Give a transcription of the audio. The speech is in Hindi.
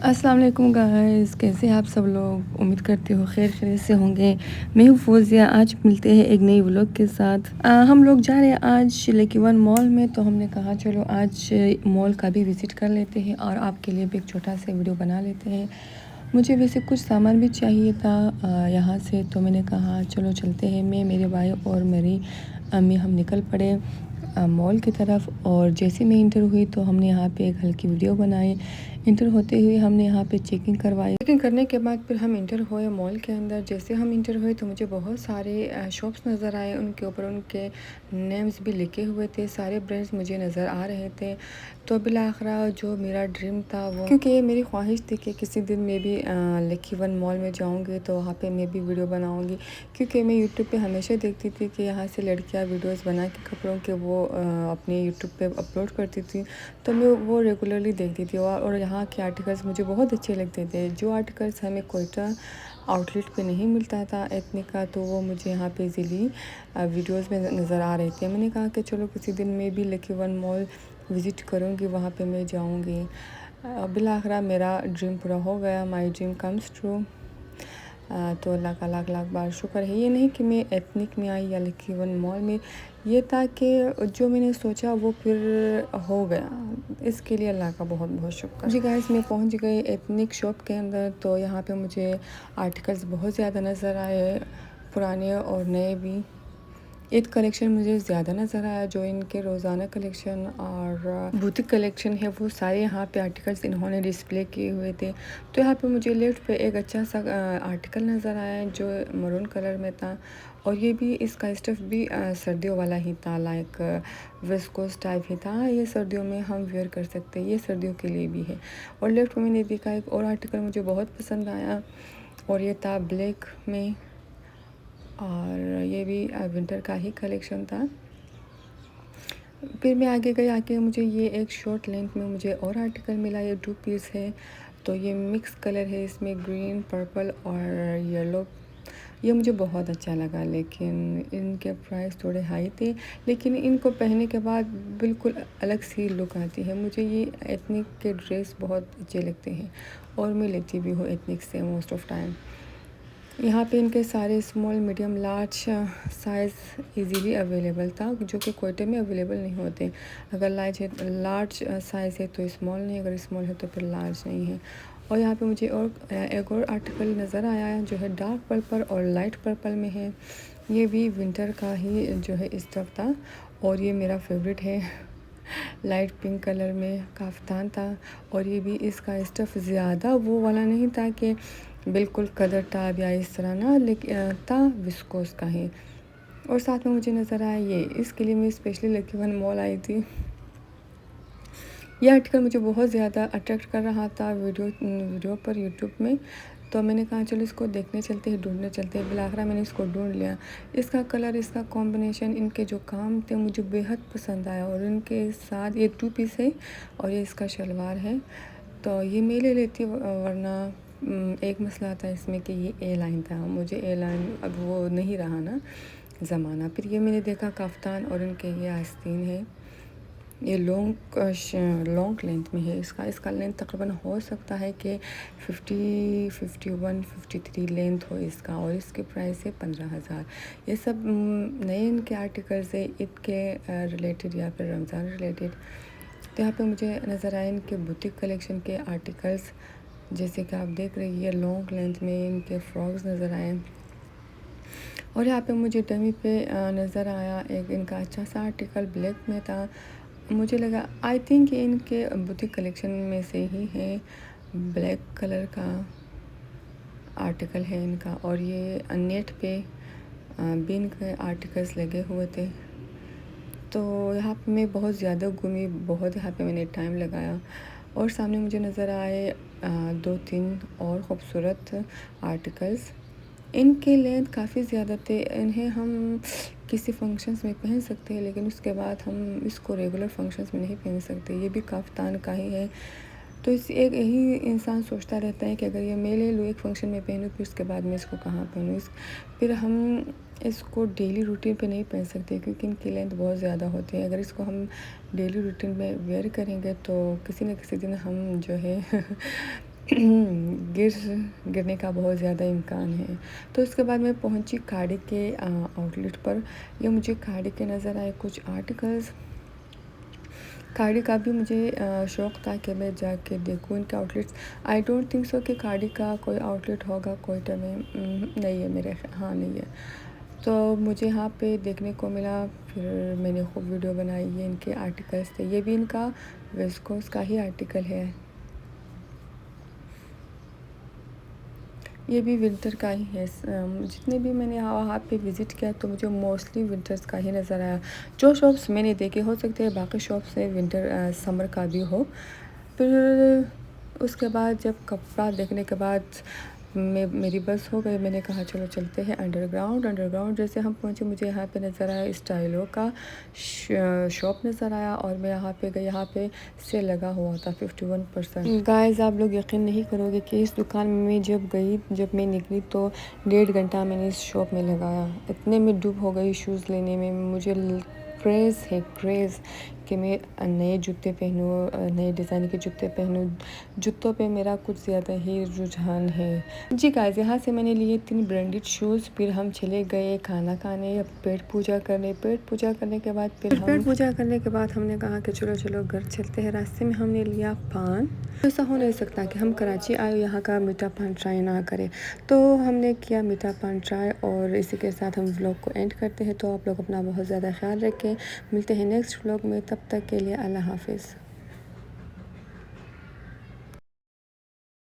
अस्सलाम वालेकुम गाइस, कैसे हैं आप सब लोग। उम्मीद करती हूँ खैर खैरियत से होंगे। मैं हूँ फोजिया। आज मिलते हैं एक नई व्लॉग के साथ। हम लोग जा रहे हैं आज लकी वन मॉल में, तो हमने कहा चलो आज मॉल का भी विज़िट कर लेते हैं और आपके लिए भी एक छोटा सा वीडियो बना लेते हैं। मुझे वैसे कुछ सामान भी चाहिए था यहाँ से, तो मैंने कहा चलो चलते हैं। मैं, मेरे भाई और मेरी अम्मी हम निकल पड़े मॉल की तरफ। और जैसे मैं इंटर हुई तो हमने यहाँ पे एक हल्की वीडियो बनाई। इंटर होते हुए हमने यहाँ पे चेकिंग करवाई। चेकिंग करने के बाद फिर हम इंटर हुए मॉल के अंदर। जैसे हम इंटर हुए तो मुझे बहुत सारे शॉप्स नज़र आए, उनके ऊपर उनके नेम्स भी लिखे हुए थे। सारे ब्रांड्स मुझे नज़र आ रहे थे। तो बिलाखिर जो मेरा ड्रीम था वो, क्योंकि मेरी ख्वाहिश थी कि किसी दिन मैं भी लकी वन मॉल में जाऊँगी तो वहाँ पे मैं भी वीडियो बनाऊँगी। क्योंकि मैं यूट्यूब पे हमेशा देखती थी कि यहाँ से लड़कियाँ वीडियोस बना के कपड़ों के वो अपने यूट्यूब पे अपलोड करती थी, तो मैं वो रेगुलरली देखती थी। और यहाँ के आर्टिकल्स मुझे बहुत अच्छे लगते थे। जो आर्टिकल्स हमें कोयटा आउटलेट पे नहीं मिलता था एथनिक का, तो वो मुझे यहाँ पे इजीली वीडियोस में नज़र आ रहे थे। मैंने कहा कि चलो किसी दिन मैं भी लकी वन मॉल विज़िट करूँगी, वहाँ पे मैं जाऊँगी। बिलाखिर मेरा ड्रीम पूरा हो गया। My dream comes true. तो अल्लाह का लाख लाख बार शुक्र है। ये नहीं कि मैं एथनिक में आई या लकी वन मॉल में, ये था कि जो मैंने सोचा वो फिर हो गया। इसके लिए अल्लाह का बहुत बहुत शुक्र। जी गाइस, मैं पहुंच गई एथनिक शॉप के अंदर। तो यहाँ पे मुझे आर्टिकल्स बहुत ज़्यादा नज़र आए, पुराने और नए भी। ईद कलेक्शन मुझे ज़्यादा नज़र आया। जो इनके रोज़ाना कलेक्शन और बुटीक कलेक्शन है वो सारे यहाँ पे आर्टिकल्स इन्होंने डिस्प्ले किए हुए थे। तो यहाँ पे मुझे लेफ्ट पे एक अच्छा सा आर्टिकल नज़र आया जो मरून कलर में था, और ये भी इसका स्टफ़ भी सर्दियों वाला ही था, लाइक विस्कोस टाइप ही था। ये सर्दियों में हम वेयर कर सकते हैं, ये सर्दियों के लिए भी है। और लेफ्ट में मैंने देखा एक और आर्टिकल मुझे बहुत पसंद आया, और ये था ब्लैक में, और ये भी विंटर का ही कलेक्शन था। फिर मैं आगे गई, आके मुझे ये एक शॉर्ट लेंथ में मुझे और आर्टिकल मिला। ये 2 पीस है, तो ये मिक्स कलर है, इसमें ग्रीन, पर्पल और येलो। ये मुझे बहुत अच्छा लगा, लेकिन इनके प्राइस थोड़े हाई थे। लेकिन इनको पहनने के बाद बिल्कुल अलग सी लुक आती है। मुझे ये एथनिक के ड्रेस बहुत अच्छे लगते हैं, और मैं लेती भी हूँ एथनिक से मोस्ट ऑफ टाइम। यहाँ पे इनके सारे small, medium, large size easily available था, जो कि कोयटे में अवेलेबल नहीं होते। अगर लार्ज साइज़ है तो स्मॉल नहीं, अगर स्मॉल है तो फिर लार्ज नहीं है। और यहाँ पे मुझे और एक और आर्टिकल नज़र आया है जो है डार्क पर्पल और लाइट पर्पल में है। ये भी विंटर का ही जो है स्टफ़ था, और ये मेरा फेवरेट है। लाइट पिंक कलर में काफ्तान था, और ये भी इसका स्टफ़ ज़्यादा वो वाला नहीं था कि बिल्कुल कदर टाइप या इस तरह ना, लेकिन था विस्कोस का ही। और साथ में मुझे नज़र आया ये, इसके लिए मैं स्पेशली लकी वन मॉल आई थी। ये आर्टिकल मुझे बहुत ज़्यादा अट्रैक्ट कर रहा था वीडियो पर यूट्यूब में। तो मैंने कहा चलो इसको देखने चलते हैं, ढूंढने चलते हैं। बिलाखिर मैंने इसको ढूंढ लिया। इसका कलर, इसका कॉम्बिनेशन, इनके जो काम थे मुझे बेहद पसंद आया। और इनके साथ ये 2 पीस है, और ये इसका शलवार है। तो ये मैं ले लेती, वरना एक मसला था इसमें कि ये ए लाइन था। मुझे ए लाइन अब वो नहीं रहा ना ज़माना। फिर ये मैंने देखा काफ्तान, और इनके ये आस्तीन है। ये लॉन्ग लेंथ में है। इसका लेंथ तकरीबन हो सकता है कि 50, 51, 53 लेंथ हो इसका, और इसके प्राइस है 15,000। ये सब नए इनके आर्टिकल्स है, ईद के रिलेटेड या फिर रमज़ान रिलेटेड। तो यहाँ पे मुझे नज़र आए इनके बुटीक कलेक्शन के आर्टिकल्स, जैसे कि आप देख रही है लॉन्ग लेंथ में इनके फ्रॉक्स नज़र आए। और यहाँ पे मुझे डमी पे नज़र आया एक इनका अच्छा सा आर्टिकल ब्लैक में था। मुझे लगा आई थिंक ये इनके बुटीक कलेक्शन में से ही है। ब्लैक कलर का आर्टिकल है इनका, और ये नेट पे भी इनके आर्टिकल्स लगे हुए थे। तो यहाँ पे मैं बहुत ज़्यादा घूमी, बहुत यहाँ पे मैंने टाइम लगाया। और सामने मुझे नज़र आए 2-3 और ख़ूबसूरत आर्टिकल्स। इनके लेंथ काफ़ी ज़्यादा थे। इन्हें हम किसी फंक्शंस में पहन सकते हैं, लेकिन उसके बाद हम इसको रेगुलर फंक्शंस में नहीं पहन सकते। ये भी काफ्तान का ही है। तो इस एक यही इंसान सोचता रहता है कि अगर ये मैं ले लूँ एक फ़ंक्शन में पहनूँ, फिर उसके बाद मैं इसको कहाँ पहनूँ। फिर हम इसको डेली रूटीन पे नहीं पहन सकते, क्योंकि इनकी लेंथ बहुत ज़्यादा होती है। अगर इसको हम डेली रूटीन में वेयर करेंगे तो किसी न किसी दिन हम जो है गिरने का बहुत ज़्यादा इम्कान है। तो उसके बाद मैं पहुंची खाड़ी के आउटलेट पर। ये मुझे खाड़ी के नज़र आए कुछ आर्टिकल्स। खाड़ी का भी मुझे शौक़ था कि मैं जाके देखूँ इनके outlets. I don't think so कि खाड़ी का कोई आउटलेट होगा कोयटा में। नहीं है मेरे हाँ नहीं है। तो मुझे यहाँ पे देखने को मिला, फिर मैंने खूब वीडियो बनाई। ये इनके आर्टिकल्स थे, ये भी इनका विस्कोस का ही आर्टिकल है। ये भी विंटर का ही है। जितने भी मैंने वहाँ पे विज़िट किया तो मुझे मोस्टली विंटर्स का ही नज़र आया। जो शॉप्स मैंने देखे, हो सकते हैं बाकी शॉप्स में विंटर समर का भी हो। फिर उसके बाद जब कपड़ा देखने के बाद मेरी बस हो गई। मैंने कहा चलो चलते हैं अंडरग्राउंड जैसे हम पहुँचे, मुझे यहाँ पे नज़र आया स्टाइलो का शॉप नज़र आया और मैं यहाँ पे गई। यहाँ पे सेल लगा हुआ था 51%। गाइस आप लोग यकीन नहीं करोगे कि इस दुकान में जब मैं निकली तो 1.5 घंटा मैंने इस शॉप में लगाया। इतने में डूब हो गई शूज़ लेने में। मुझे क्रेज़ कि मैं नए जूते पहनूँ, नए डिज़ाइन के जूते पहनूँ। जूतों पे मेरा कुछ ज़्यादा ही रुझान है। जी गाइस, यहाँ से मैंने लिए 3 ब्रांडेड शूज़। फिर हम चले गए खाना खाने, पेट पूजा करने। पेट पूजा करने के बाद हमने कहा कि चलो घर चलते हैं। रास्ते में हमने लिया पान। ऐसा हो नहीं सकता कि हम कराची आए यहाँ का मीठा पान ट्राई ना करें। तो हमने किया मीठा पान ट्राई और इसी के साथ हम व्लॉग को एंड करते हैं। तो आप लोग अपना बहुत ज़्यादा ख्याल रखें। मिलते हैं नेक्स्ट व्लॉग में, तब तक के लिए अल्लाह हाफिज़।